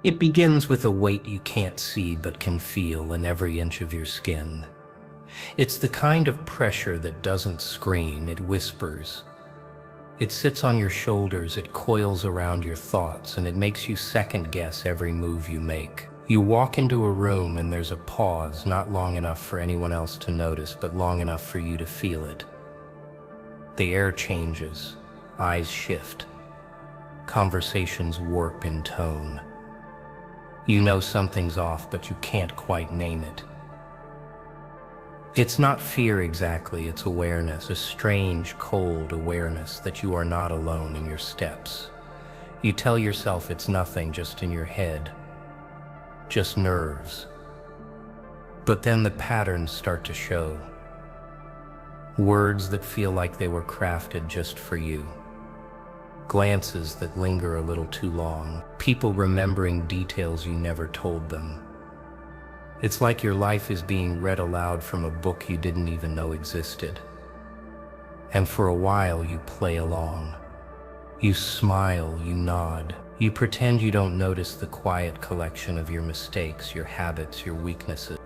It begins with a weight you can't see but can feel in every inch of your skin. It's the kind of pressure that doesn't scream, it whispers. It sits on your shoulders, it coils around your thoughts, and it makes you second-guess every move you make. You walk into a room and there's a pause, not long enough for anyone else to notice, but long enough for you to feel it. The air changes, eyes shift, conversations warp in tone. You know something's off, but you can't quite name it. It's not fear exactly, it's awareness, a strange, cold awareness that you are not alone in your steps. You tell yourself it's nothing, just in your head, just nerves. But then the patterns start to show. Words that feel like they were crafted just for you. Glances that linger a little too long. People remembering details you never told them. It's like your life is being read aloud from a book you didn't even know existed. And for a while you play along. You smile, you nod. You pretend you don't notice the quiet collection of your mistakes, your habits, your weaknesses.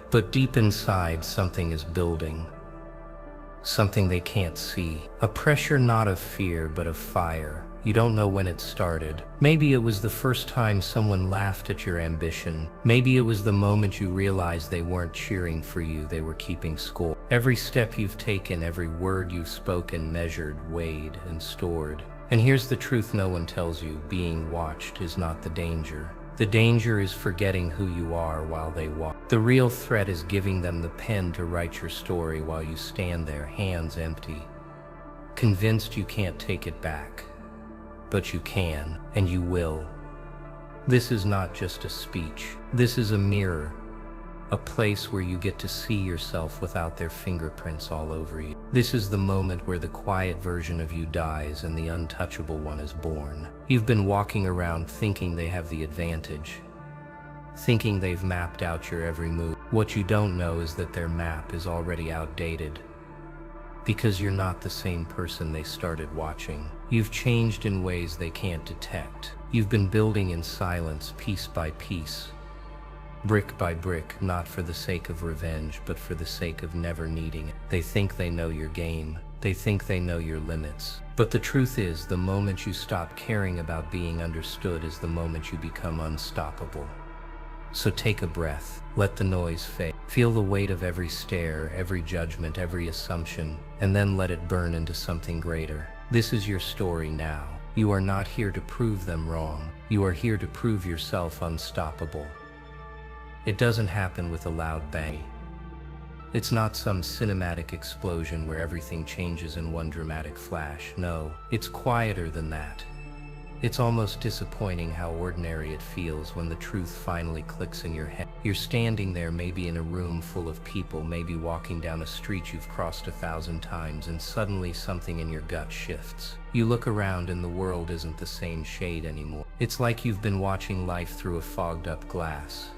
But deep inside, something is building. Something they can't see. A pressure not of fear, but of fire. You don't know when it started. Maybe it was the first time someone laughed at your ambition. Maybe it was the moment you realized they weren't cheering for you, they were keeping score. Every step you've taken, every word you've spoken, measured, weighed, and stored. And here's the truth no one tells you: being watched is not the danger. The danger is forgetting who you are while they watch. The real threat is giving them the pen to write your story while you stand there, hands empty, convinced you can't take it back. But you can, and you will. This is not just a speech. This is a mirror, a place where you get to see yourself without their fingerprints all over you. This is the moment where the quiet version of you dies and the untouchable one is born. You've been walking around thinking they have the advantage, thinking they've mapped out your every move. What you don't know is that their map is already outdated, because you're not the same person they started watching. You've changed in ways they can't detect. You've been building in silence, piece by piece, brick by brick, not for the sake of revenge, but for the sake of never needing it. They think they know your game. They think they know your limits. But the truth is, the moment you stop caring about being understood is the moment you become unstoppable. So take a breath, let the noise fade. Feel the weight of every stare, every judgment, every assumption, and then let it burn into something greater. This is your story now. You are not here to prove them wrong. You are here to prove yourself unstoppable. It doesn't happen with a loud bang. It's not some cinematic explosion where everything changes in one dramatic flash. No, it's quieter than that. It's almost disappointing how ordinary it feels when the truth finally clicks in your head. You're standing there, maybe in a room full of people, maybe walking down a street you've crossed 1,000 times, and suddenly something in your gut shifts. You look around and the world isn't the same shade anymore. It's like you've been watching life through a fogged-up glass,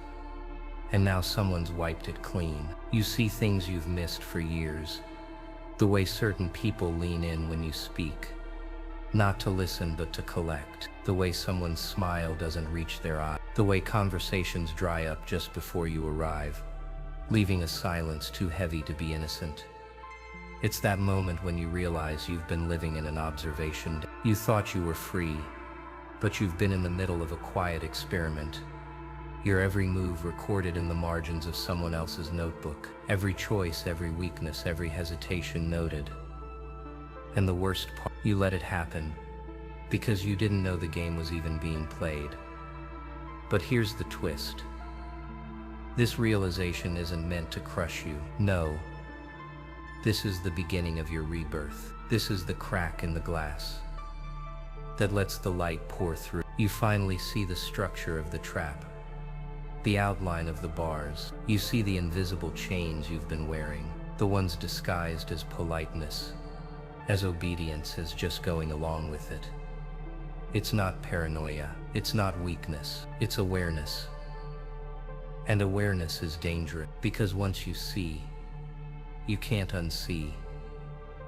and now someone's wiped it clean. You see things you've missed for years. The way certain people lean in when you speak, not to listen but to collect. The way someone's smile doesn't reach their eye. The way conversations dry up just before you arrive, leaving a silence too heavy to be innocent. It's that moment when you realize you've been living in an observation. You thought you were free, but you've been in the middle of a quiet experiment. Your every move recorded in the margins of someone else's notebook. Every choice, every weakness, every hesitation noted. And the worst part, you let it happen because you didn't know the game was even being played. But here's the twist. This realization isn't meant to crush you. No. This is the beginning of your rebirth. This is the crack in the glass that lets the light pour through. You finally see the structure of the trap, the outline of the bars. You see the invisible chains you've been wearing, the ones disguised as politeness, as obedience, as just going along with it. It's not paranoia, it's not weakness, it's awareness. And awareness is dangerous, because once you see, you can't unsee.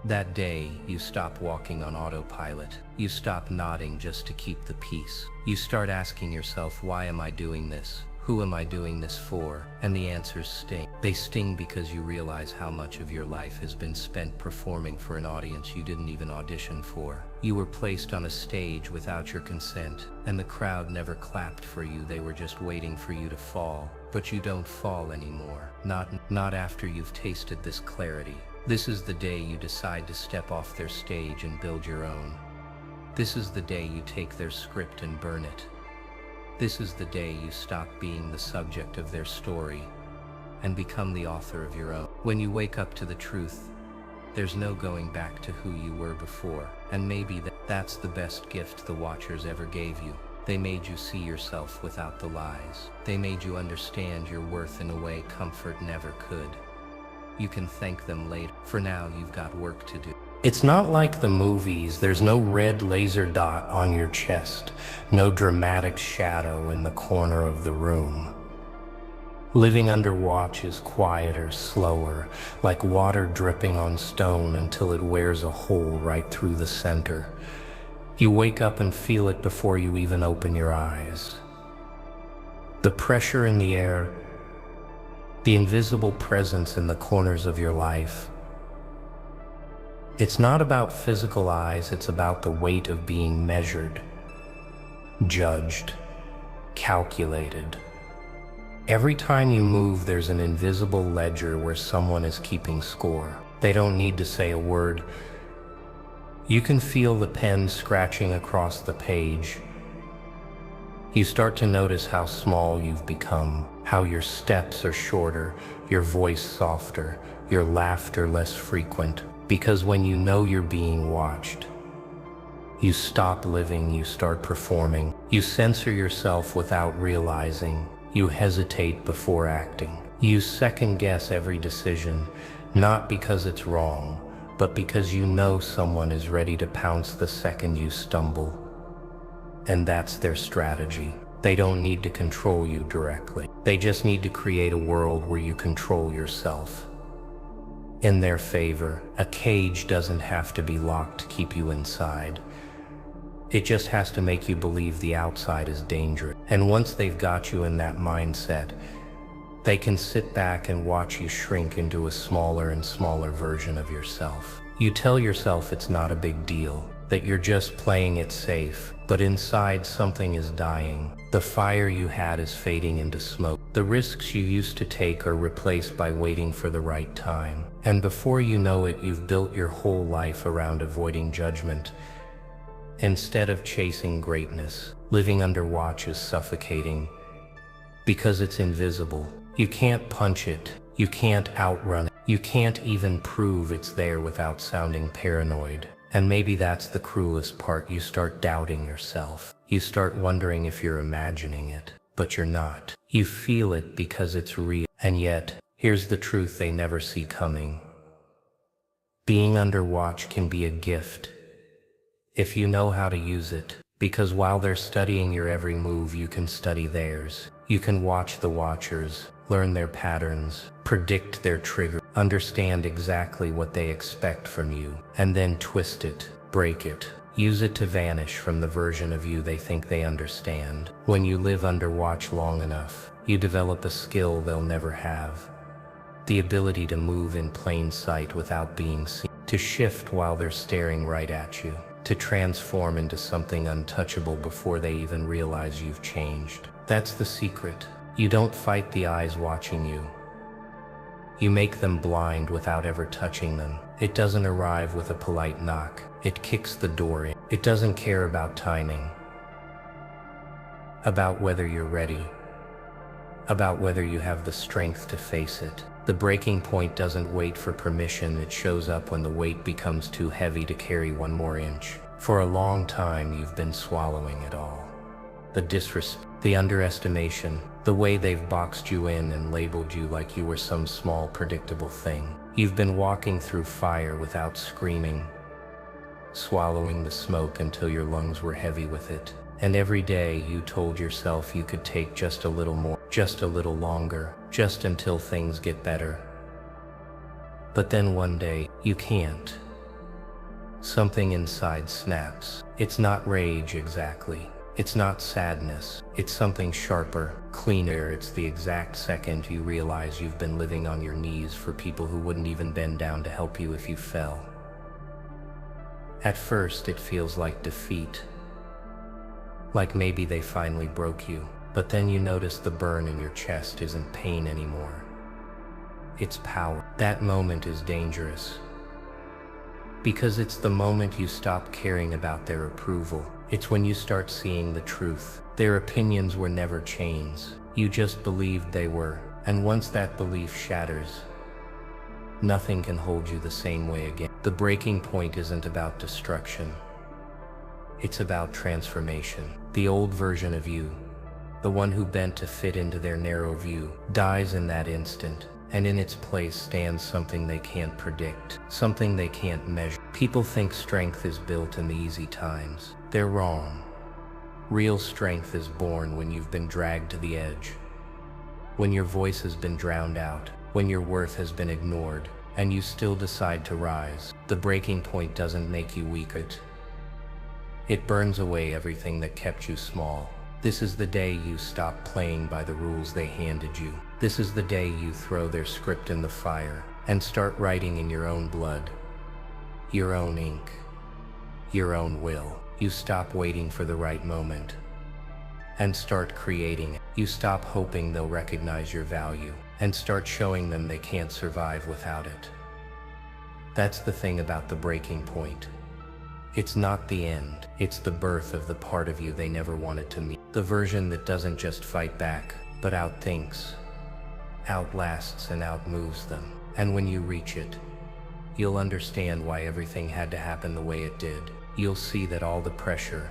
That day, you stop walking on autopilot. You stop nodding just to keep the peace. You start asking yourself, why am I doing this? Who am I doing this for? And the answers sting. They sting because you realize how much of your life has been spent performing for an audience you didn't even audition for. You were placed on a stage without your consent, and the crowd never clapped for you. They were just waiting for you to fall. But you don't fall anymore. Not after you've tasted this clarity. This is the day you decide to step off their stage and build your own. This is the day you take their script and burn it. This is the day you stop being the subject of their story and become the author of your own. When you wake up to the truth, there's no going back to who you were before. And maybe that's the best gift the Watchers ever gave you. They made you see yourself without the lies. They made you understand your worth in a way comfort never could. You can thank them later. For now, you've got work to do. It's not like the movies. There's no red laser dot on your chest, no dramatic shadow in the corner of the room. Living under watch is quieter, slower, like water dripping on stone until it wears a hole right through the center. You wake up and feel it before you even open your eyes. The pressure in the air, the invisible presence in the corners of your life. It's not about physical eyes, it's about the weight of being measured, judged, calculated. Every time you move, there's an invisible ledger where someone is keeping score. They don't need to say a word. You can feel the pen scratching across the page. You start to notice how small you've become, how your steps are shorter, your voice softer, your laughter less frequent. Because when you know you're being watched, you stop living, you start performing. You censor yourself without realizing. You hesitate before acting. You second guess every decision, not because it's wrong, but because you know someone is ready to pounce the second you stumble. And that's their strategy. They don't need to control you directly. They just need to create a world where you control yourself. In their favor, a cage doesn't have to be locked to keep you inside. It just has to make you believe the outside is dangerous. And once they've got you in that mindset, they can sit back and watch you shrink into a smaller and smaller version of yourself. You tell yourself it's not a big deal, that you're just playing it safe, but inside something is dying. The fire you had is fading into smoke. The risks you used to take are replaced by waiting for the right time. And before you know it, you've built your whole life around avoiding judgment. Instead of chasing greatness, living under watch is suffocating because it's invisible. You can't punch it. You can't outrun it. You can't even prove it's there without sounding paranoid. And maybe that's the cruelest part. You start doubting yourself. You start wondering if you're imagining it, but you're not. You feel it because it's real. And yet, here's the truth they never see coming. Being under watch can be a gift if you know how to use it. Because while they're studying your every move, you can study theirs. You can watch the watchers, learn their patterns, predict their trigger, understand exactly what they expect from you, and then twist it, break it, use it to vanish from the version of you they think they understand. When you live under watch long enough, you develop a skill they'll never have. The ability to move in plain sight without being seen, to shift while they're staring right at you, to transform into something untouchable before they even realize you've changed. That's the secret. You don't fight the eyes watching you. You make them blind without ever touching them. It doesn't arrive with a polite knock. It kicks the door in. It doesn't care about timing, about whether you're ready, about whether you have the strength to face it. The breaking point doesn't wait for permission. It shows up when the weight becomes too heavy to carry one more inch. For a long time, you've been swallowing it all. The disrespect, the underestimation, the way they've boxed you in and labeled you like you were some small, predictable thing. You've been walking through fire without screaming, swallowing the smoke until your lungs were heavy with it. And every day you told yourself you could take just a little more, just a little longer, just until things get better. But then one day, you can't. Something inside snaps. It's not rage exactly. It's not sadness. It's something sharper, cleaner. It's the exact second you realize you've been living on your knees for people who wouldn't even bend down to help you if you fell. At first, it feels like defeat. Like maybe they finally broke you. But then you notice the burn in your chest isn't pain anymore. It's power. That moment is dangerous. Because it's the moment you stop caring about their approval. It's when you start seeing the truth. Their opinions were never chains. You just believed they were. And once that belief shatters, nothing can hold you the same way again. The breaking point isn't about destruction. It's about transformation. The old version of you, the one who bent to fit into their narrow view, dies in that instant, and in its place stands something they can't predict, something they can't measure. People think strength is built in the easy times. They're wrong. Real strength is born when you've been dragged to the edge, when your voice has been drowned out, when your worth has been ignored, and you still decide to rise. The breaking point doesn't make you weak. It burns away everything that kept you small. This is the day you stop playing by the rules they handed you. This is the day you throw their script in the fire and start writing in your own blood, your own ink, your own will. You stop waiting for the right moment and start creating it. You stop hoping they'll recognize your value and start showing them they can't survive without it. That's the thing about the breaking point. It's not the end. It's the birth of the part of you they never wanted to meet. The version that doesn't just fight back, but outthinks, outlasts, and outmoves them. And when you reach it, you'll understand why everything had to happen the way it did. You'll see that all the pressure,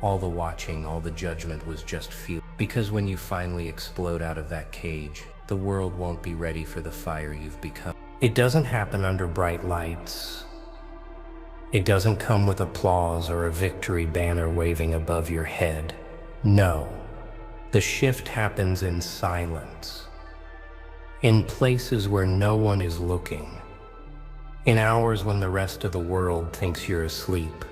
all the watching, all the judgment was just fuel. Because when you finally explode out of that cage, the world won't be ready for the fire you've become. It doesn't happen under bright lights. It doesn't come with applause or a victory banner waving above your head. No. The shift happens in silence. In places where no one is looking. In hours when the rest of the world thinks you're asleep.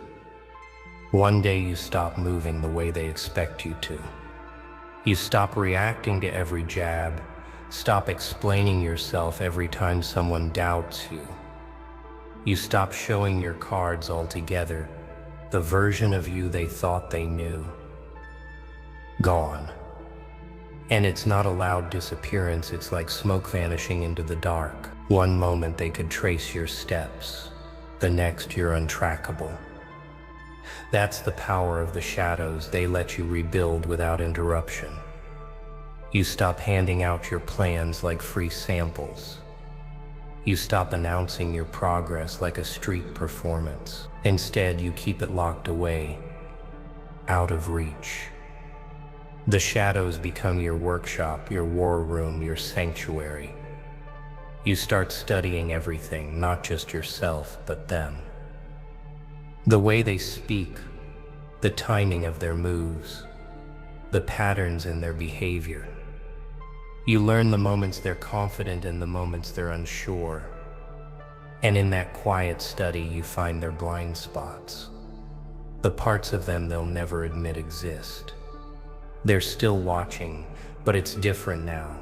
One day you stop moving the way they expect you to. You stop reacting to every jab. Stop explaining yourself every time someone doubts you. You stop showing your cards altogether, the version of you they thought they knew. Gone. And it's not a loud disappearance, it's like smoke vanishing into the dark. One moment they could trace your steps, the next you're untrackable. That's the power of the shadows. They let you rebuild without interruption. You stop handing out your plans like free samples. You stop announcing your progress like a street performance. Instead, you keep it locked away, out of reach. The shadows become your workshop, your war room, your sanctuary. You start studying everything, not just yourself, but them. The way they speak, the timing of their moves, the patterns in their behavior. You learn the moments they're confident and the moments they're unsure. And in that quiet study, you find their blind spots, the parts of them they'll never admit exist. They're still watching, but it's different now.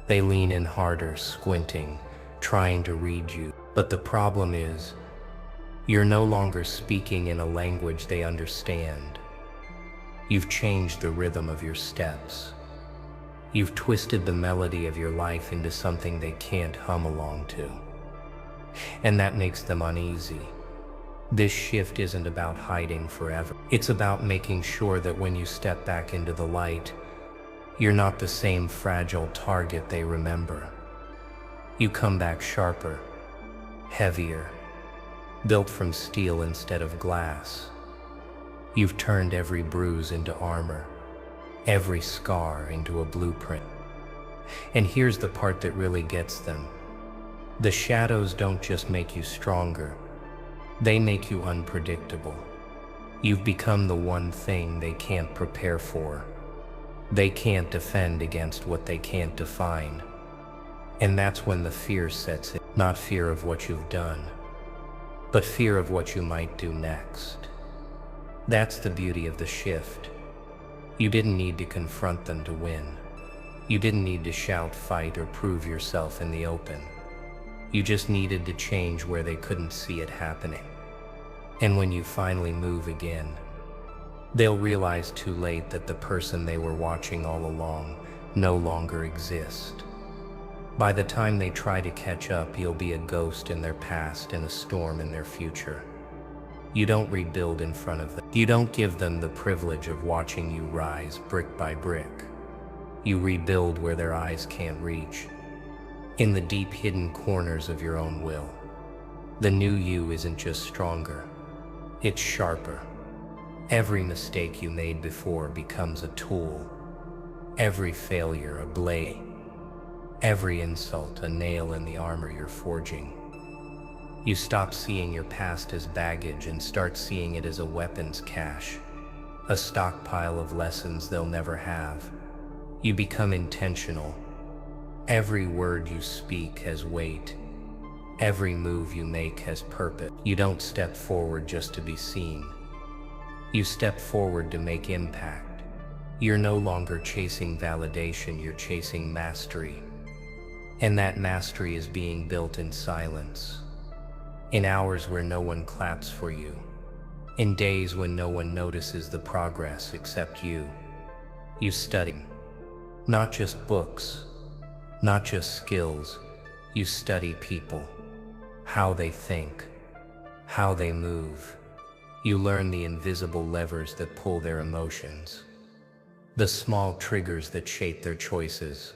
They lean in harder, squinting, trying to read you. But the problem is, you're no longer speaking in a language they understand. You've changed the rhythm of your steps. You've twisted the melody of your life into something they can't hum along to. And that makes them uneasy. This shift isn't about hiding forever. It's about making sure that when you step back into the light, you're not the same fragile target they remember. You come back sharper, heavier, built from steel instead of glass. You've turned every bruise into armor, every scar into a blueprint. And here's the part that really gets them. The shadows don't just make you stronger, they make you unpredictable. You've become the one thing they can't prepare for. They can't defend against what they can't define. And that's when the fear sets in. Not fear of what you've done, but fear of what you might do next. That's the beauty of the shift. You didn't need to confront them to win. You didn't need to shout, fight, or prove yourself in the open. You just needed to change where they couldn't see it happening. And when you finally move again, they'll realize too late that the person they were watching all along no longer exists. By the time they try to catch up, you'll be a ghost in their past and a storm in their future. You don't rebuild in front of them. You don't give them the privilege of watching you rise brick by brick. You rebuild where their eyes can't reach, in the deep hidden corners of your own will. The new you isn't just stronger, it's sharper. Every mistake you made before becomes a tool. Every failure a blade. Every insult a nail in the armor you're forging. You stop seeing your past as baggage and start seeing it as a weapons cache, a stockpile of lessons they'll never have. You become intentional. Every word you speak has weight. Every move you make has purpose. You don't step forward just to be seen. You step forward to make impact. You're no longer chasing validation, you're chasing mastery. And that mastery is being built in silence. In hours where no one claps for you. In days when no one notices the progress except you. You study. Not just books. Not just skills. You study people. How they think. How they move. You learn the invisible levers that pull their emotions. The small triggers that shape their choices.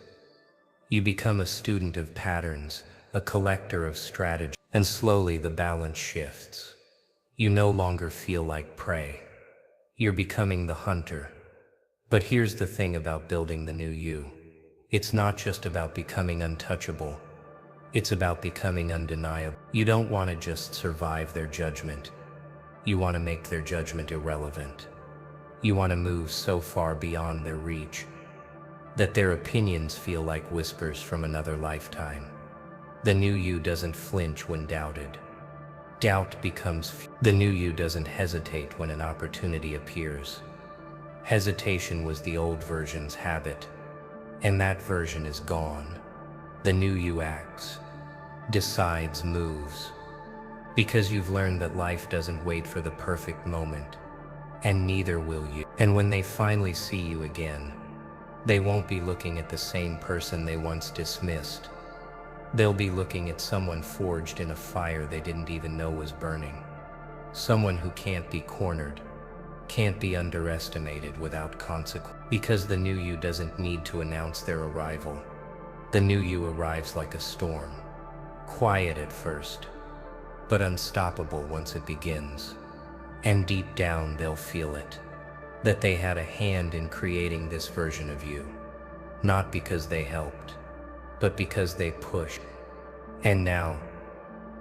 You become a student of patterns, a collector of strategy. And slowly the balance shifts. You no longer feel like prey. You're becoming the hunter. But here's the thing about building the new you. It's not just about becoming untouchable. It's about becoming undeniable. You don't want to just survive their judgment. You want to make their judgment irrelevant. You want to move so far beyond their reach that their opinions feel like whispers from another lifetime. The new you doesn't flinch when doubted. Doubt becomes the new you doesn't hesitate when an opportunity appears. Hesitation was the old version's habit, and that version is gone. The new you acts, decides, moves, because you've learned that life doesn't wait for the perfect moment, and neither will you. And when they finally see you again, they won't be looking at the same person they once dismissed. They'll be looking at someone forged in a fire they didn't even know was burning. Someone who can't be cornered, can't be underestimated without consequence. Because the new you doesn't need to announce their arrival. The new you arrives like a storm, quiet at first, but unstoppable once it begins. And deep down they'll feel it, that they had a hand in creating this version of you. Not because they helped, but because they pushed. And now,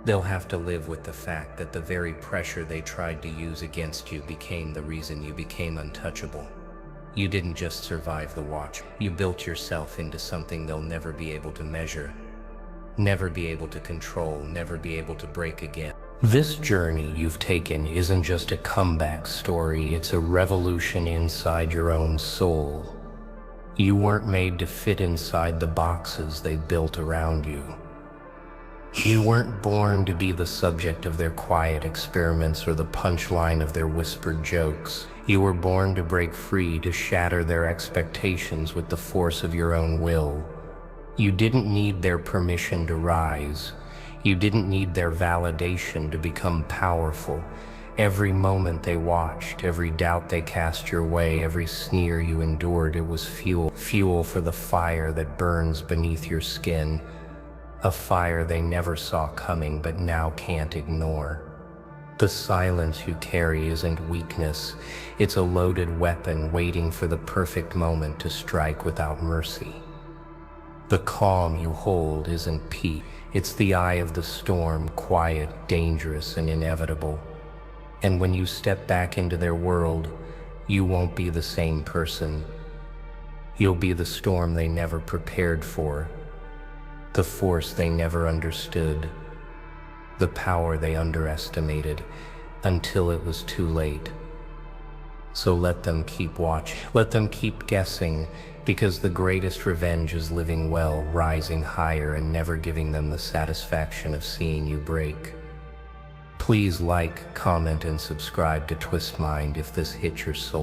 they'll have to live with the fact that the very pressure they tried to use against you became the reason you became untouchable. You didn't just survive the watch. You built yourself into something they'll never be able to measure, never be able to control, never be able to break again. This journey you've taken isn't just a comeback story, it's a revolution inside your own soul. You weren't made to fit inside the boxes they built around you. You weren't born to be the subject of their quiet experiments or the punchline of their whispered jokes. You were born to break free, to shatter their expectations with the force of your own will. You didn't need their permission to rise. You didn't need their validation to become powerful. Every moment they watched, every doubt they cast your way, every sneer you endured, it was fuel for the fire that burns beneath your skin. A fire they never saw coming but now can't ignore. The silence you carry isn't weakness, it's a loaded weapon waiting for the perfect moment to strike without mercy. The calm you hold isn't peace, it's the eye of the storm, quiet, dangerous, and inevitable. And when you step back into their world, you won't be the same person. You'll be the storm they never prepared for, the force they never understood, the power they underestimated until it was too late. So let them keep watching, let them keep guessing, because the greatest revenge is living well, rising higher, and never giving them the satisfaction of seeing you break. Please like, comment, and subscribe to Twist Mind if this hit your soul.